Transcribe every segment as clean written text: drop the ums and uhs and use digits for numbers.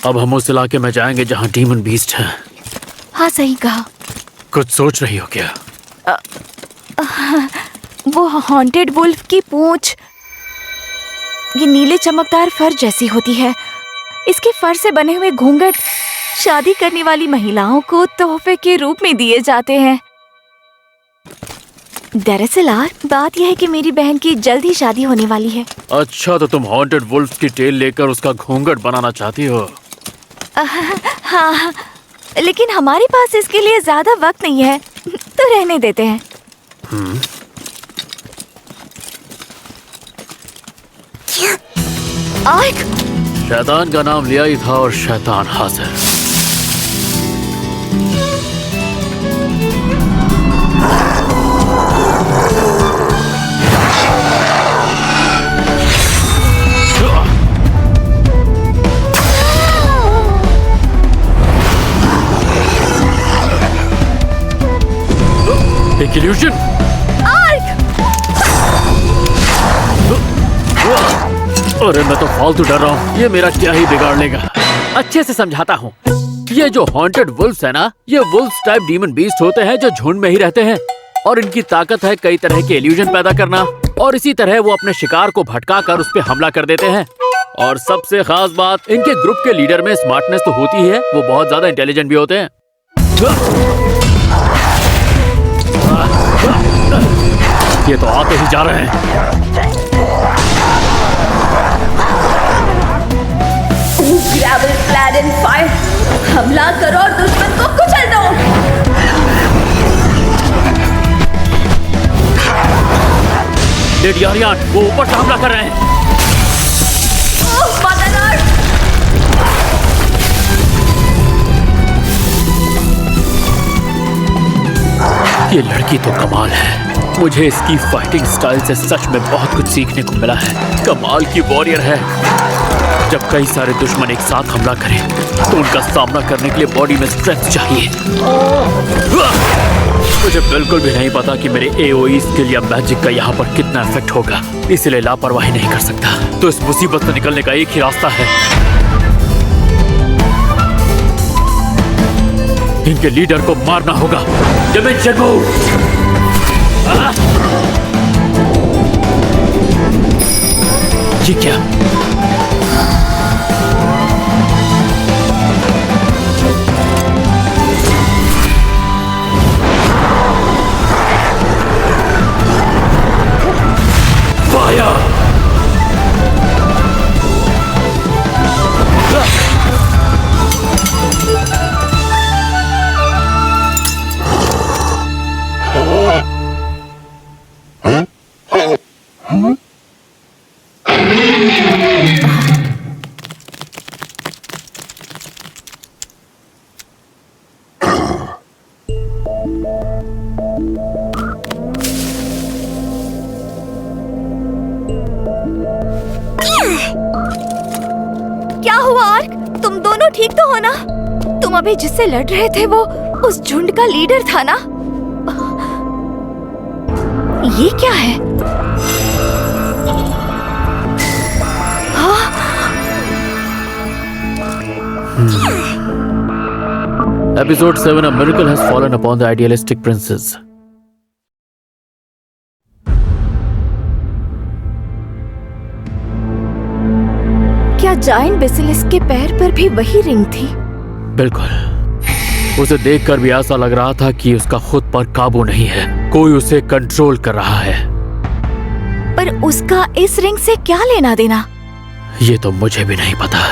अब हम उस इलाके में जाएंगे जहाँ डीमन बीस्ट है। हाँ सही कहा। कुछ सोच रही हो क्या? वो हॉन्टेड वुल्फ की पूंछ ये नीले चमकदार फर जैसी होती है। इसके फर से बने हुए घूंघट शादी करने वाली महिलाओं को तोहफे के रूप में दिए जाते हैं। दरअसल बात यह है कि मेरी बहन की जल्द ही शादी होने वाली है। अच्छा, तो तुम हॉन्टेड वुल्फ की टेल लेकर उसका घूंघट बनाना चाहती हो? हाँ, लेकिन हमारे पास इसके लिए ज्यादा वक्त नहीं है, तो रहने देते हैं। आर्क! शैतान का नाम लिया ही था और शैतान हाजिर। एक इल्यूजन। अरे मैं तो फालतू डर रहा हूँ, ये मेरा क्या ही बिगाड़ लेगा। अच्छे से समझाता हूँ। ये जो हॉन्टेड वुल्फ्स है ना, ये वुल्फ्स टाइप डीमन बीस्ट होते हैं जो झुंड में ही रहते हैं और इनकी ताकत है कई तरह के इल्यूजन पैदा करना और इसी तरह वो अपने शिकार को भटका कर उस पे हमला कर देते हैं। और सबसे खास बात, इनके ग्रुप के लीडर में स्मार्टनेस तो होती है, वो बहुत ज्यादा इंटेलिजेंट भी होते हैं। ये तो आते ही जा रहे हैं। ग्रेवल क्लैड इन फायर, हमला करो और दुश्मन को कुचल दो। लेडी आर्यन, वो ऊपर से हमला कर रहे हैं। ओह मदर अर्थ! ये लड़की तो कमाल है। मुझे इसकी फाइटिंग स्टाइल से सच में बहुत कुछ सीखने को मिला है। कमाल की वॉरियर है। जब कई सारे दुश्मन एक साथ हमला करें तो उनका सामना करने के लिए बॉडी में स्ट्रेंथ चाहिए। मुझे बिल्कुल भी नहीं पता कि मेरे AOE स्किल या मैजिक का यहाँ पर कितना इफेक्ट होगा, इसलिए लापरवाही नहीं कर सकता। तो इस मुसीबत से निकलने का एक ही रास्ता है, इनके लीडर को मारना होगा। Dimension move. ये क्या? फायर! क्या हुआ आर्क? तुम दोनों ठीक तो हो ना? तुम अभी जिससे लड़ रहे थे वो उस झुंड का लीडर था ना? ये क्या है? Episode 7, a miracle has fallen upon the idealistic princess. क्या जायंट बेसिलिस्क के पैर पर भी वही रिंग थी? बिल्कुल। उसे देखकर भी ऐसा लग रहा था कि उसका खुद पर काबू नहीं है, कोई उसे कंट्रोल कर रहा है। पर उसका इस रिंग से क्या लेना देना? ये तो मुझे भी नहीं पता।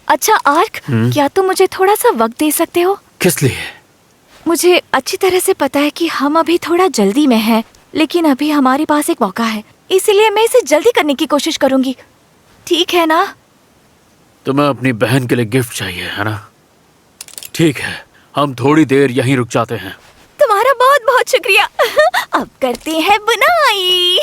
अच्छा आर्क, क्या तुम मुझे थोड़ा सा वक्त दे सकते हो? किस लिए? मुझे अच्छी तरह से पता है कि हम अभी थोड़ा जल्दी में हैं, लेकिन अभी हमारे पास एक मौका है, इसलिए मैं इसे जल्दी करने की कोशिश करूंगी। ठीक है ना? तुम्हें अपनी बहन के लिए गिफ्ट चाहिए है ना? ठीक है, हम थोड़ी देर यहीं रुक जाते हैं। तुम्हारा बहुत बहुत शुक्रिया। अब करते हैं बुनाई।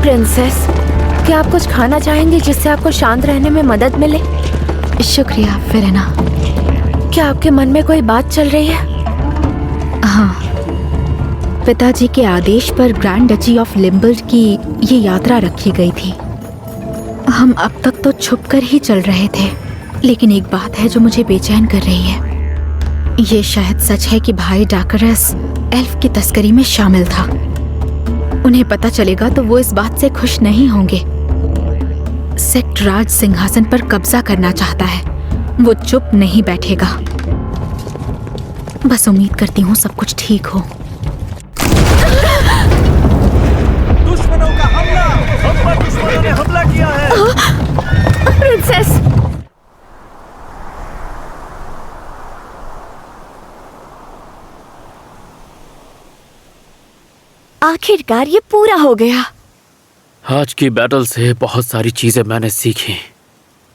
प्रिंसेस, क्या आप कुछ खाना चाहेंगे जिससे आपको शांत रहने में मदद मिले? शुक्रिया फिरेना। क्या आपके मन में कोई बात चल रही है? हाँ, पिताजी के आदेश पर ग्रैंड डची ऑफ लिम्बर्ड की ये यात्रा रखी गई थी। हम अब तक तो छुपकर ही चल रहे थे, लेकिन एक बात है जो मुझे बेचैन कर रही है। ये शायद सच है कि भाई डाकरस एल्फ की तस्करी में शामिल था। उन्हें पता चलेगा तो वो इस बात से खुश नहीं होंगे। सेक्ट राज सिंहासन पर कब्जा करना चाहता है। वो चुप नहीं बैठेगा। बस उम्मीद करती हूँ सब कुछ ठीक हो। दुश्मनों का हमला! हम पर दुश्मनों ने हमला किया है। प्रिंसेस, आखिरकार ये पूरा हो गया। आज की बैटल से बहुत सारी चीजें मैंने सीखी।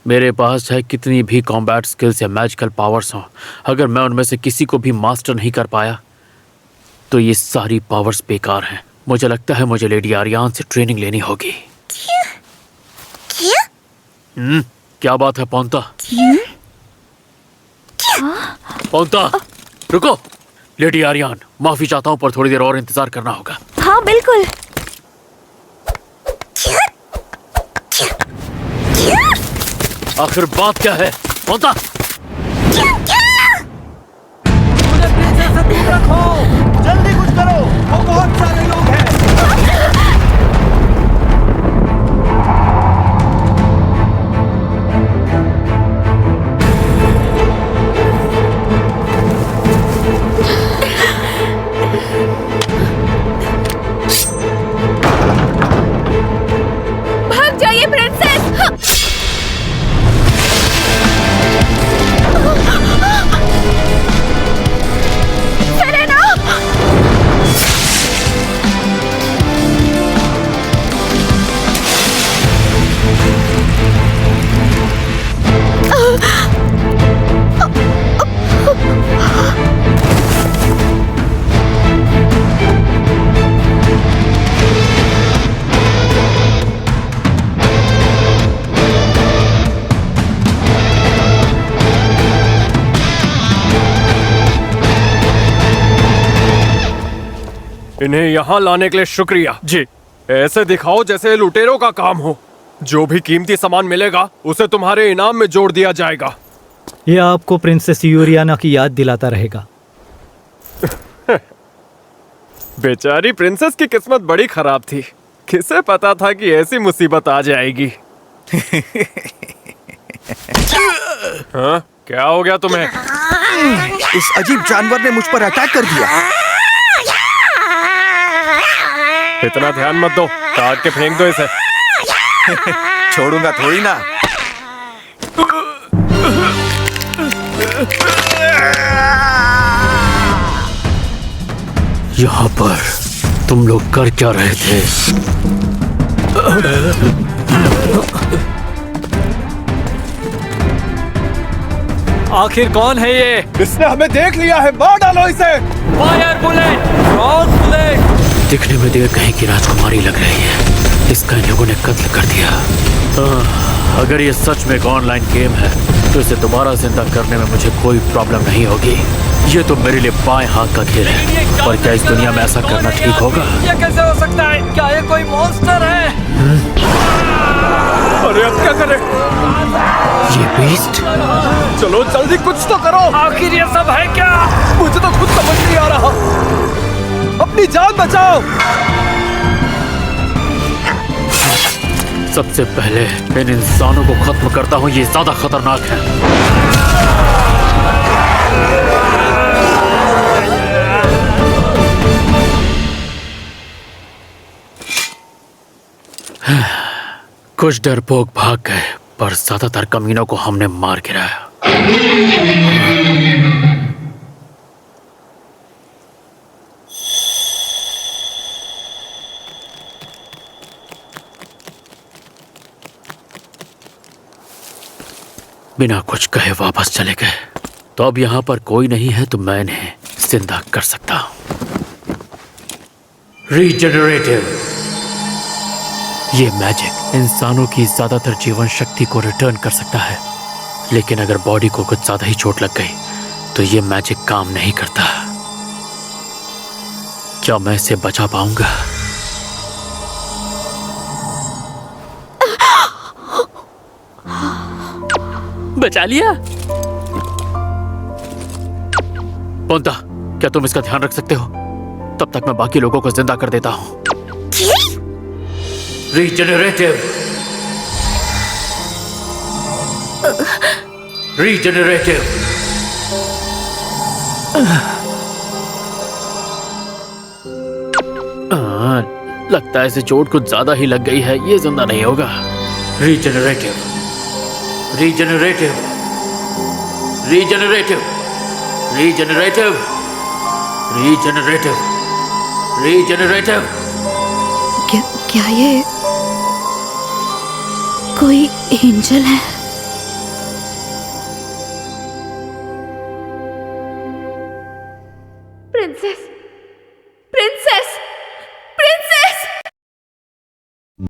मेरे पास चाहे कितनी भी कॉम्बैट स्किल्स या मैजिकल पावर्स हों, अगर मैं उनमें से किसी को भी मास्टर नहीं कर पाया तो ये सारी पावर्स बेकार हैं। मुझे लगता है मुझे लेडी आर्यान से ट्रेनिंग लेनी होगी। क्या बात है पौंता? पौंता, रुको। लेडी आर्यान, माफी चाहता हूँ पर थोड़ी देर और इंतजार करना होगा। हाँ बिल्कुल। आखिर बात क्या है पौंता? मुझे पीछे से दूर रखो। जल्दी कुछ करो, वो बहुत सारे लोग हैं। भाग जाइए प्रिंसेस। सेलेना! इन्हें यहाँ लाने के लिए शुक्रिया। जी, ऐसे दिखाओ जैसे लुटेरों का काम हो। जो भी कीमती सामान मिलेगा उसे तुम्हारे इनाम में जोड़ दिया जाएगा। यह आपको प्रिंसेस यूरियाना की याद दिलाता रहेगा। बेचारी प्रिंसेस की किस्मत बड़ी खराब थी। किसे पता था कि ऐसी मुसीबत आ जाएगी। हाँ, क्या हो गया तुम्हें? इस अजीब जानवर ने मुझ पर अटैक कर दिया। इतना ध्यान मत दो, काट के फेंक दो इसे। छोड़ूंगा थोड़ी ना। यहाँ पर तुम लोग कर क्या रहे थे? आखिर कौन है ये? इसने हमें देख लिया है, मार डालो इसे। Fire bullet! Cross bullet! दिखने में देर कहीं की राजकुमारी लग रही है। इसका इन लोगों ने कत्ल कर दिया। अगर ये सच में एक ऑनलाइन गेम है तो इसे दोबारा जिंदा करने में मुझे कोई प्रॉब्लम नहीं होगी। ये तो मेरे लिए बाएं हाथ का खेल है। पर क्या इस दुनिया में ऐसा करना ठीक होगा? ये कैसे हो सकता है? क्या ये कोई मॉन्स्टर है? अरे अब क्या करें? ये बीस्ट? चलो जल्दी कुछ तो करो। आखिर ये सब है क्या? मुझे तो खुद समझ नहीं आ रहा। अपनी जान बचाओ। सबसे पहले इन इंसानों को खत्म करता हूँ, ये ज्यादा खतरनाक है। कुछ डरपोक भाग गए, पर ज्यादातर कमीनों को हमने मार गिराया। बिना कुछ कहे वापस चले गए। तो अब यहां पर कोई नहीं है, तो मैं इन्हें जिंदा कर सकता हूं। रीजनरेटिव। ये मैजिक इंसानों की ज्यादातर जीवन शक्ति को रिटर्न कर सकता है, लेकिन अगर बॉडी को कुछ ज्यादा ही चोट लग गई तो ये मैजिक काम नहीं करता। क्या मैं इसे बचा पाऊंगा? बचा लिया। पोंता, क्या तुम इसका ध्यान रख सकते हो? तब तक मैं बाकी लोगों को जिंदा कर देता हूं। रीजनरेटिव। रीजनरेटिव। लगता है इसे चोट कुछ ज्यादा ही लग गई है, ये जिंदा नहीं होगा। Regenerative. Regenerative. Regenerative. Regenerative. Regenerative. Regenerative. क्या ये कोई एंजल है?